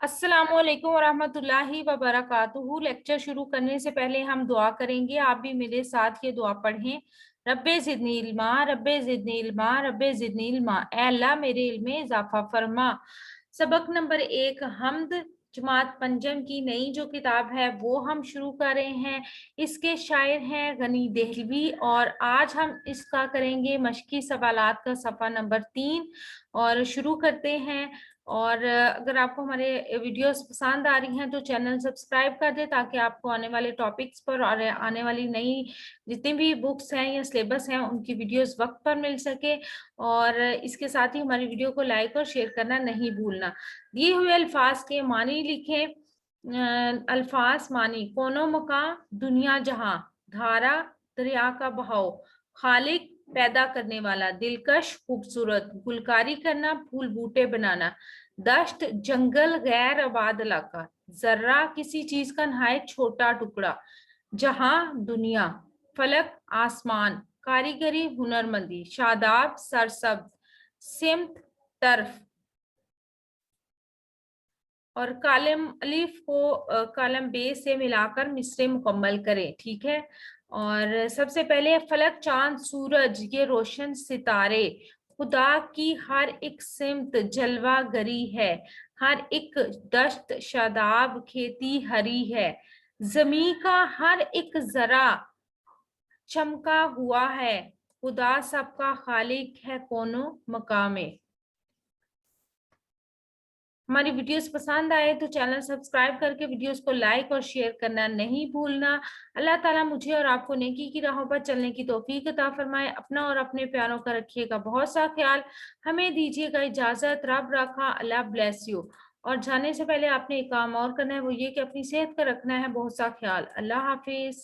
अस्सलामुअलैकुम वरहमतुल्लाहि वबरकातुहू। लेक्चर शुरू करने से पहले हम दुआ करेंगे। आप भी मेरे साथ ये दुआ पढ़ें। रब्बे ज़िदनी इल्मा, रब्बे ज़िदनी इल्मा, रब्बे ज़िदनी इल्मा। ऐ अल्लाह मेरे इल्म में इजाफा फरमा। सबक नंबर 1 हम्द, जमात पंजम की नई जो किताब है वो हम शुरू कर रहे हैं। इसके शायर हैं गनी देहलवी और आज हम इसका करेंगे मशकी सवालात का सफ़ा नंबर 3 और शुरू करते हैं। और अगर आपको हमारे वीडियोस पसंद आ रही हैं तो चैनल सब्सक्राइब कर दे ताकि आपको आने वाले टॉपिक्स पर और आने वाली नई जितनी भी बुक्स हैं या सिलेबस हैं उनकी वीडियोस वक्त पर मिल सके। और इसके साथ ही हमारी वीडियो को लाइक और शेयर करना नहीं भूलना। दिए हुए अल्फाज के मानी लिखें। अल्फाज मानी: कोनो मकान, दुनिया जहां, धारा दरिया का बहाव, खालिक पैदा करने वाला, दिलकश खूबसूरत, गुलकारी करना फूल बूटे बनाना, दश्त जंगल गैर आबाद इलाका, जर्रा किसी चीज का नहायत छोटा टुकड़ा, जहां दुनिया, फलक आसमान, कारीगरी हुनरमंदी, शादाब सरसब्ज, सिमत तरफ। और कालम अलिफ को कालम बे से मिलाकर मिसरे मुकम्मल करें। ठीक है। और सबसे पहले फलक, चांद, सूरज, ये रोशन सितारे, खुदा की हर एक सिमत जलवा गरी है, हर एक दश्त शादाब खेती हरी है, जमी का हर एक जरा चमका हुआ है, खुदा सबका खालिक है कोनो मकामे। हमारी वीडियोस पसंद आए तो चैनल सब्सक्राइब करके वीडियोस को लाइक और शेयर करना नहीं भूलना। अल्लाह ताला मुझे और आपको नेकी की राहों पर चलने की तौफीक अता फरमाए। अपना और अपने प्यारों का रखिएगा बहुत सा ख्याल। हमें दीजिएगा इजाजत। रब रखा। अल्लाह ब्लेस यू। और जाने से पहले आपने एक काम और करना है, वो ये कि अपनी सेहत का रखना है बहुत सा ख्याल। अल्लाह हाफिज।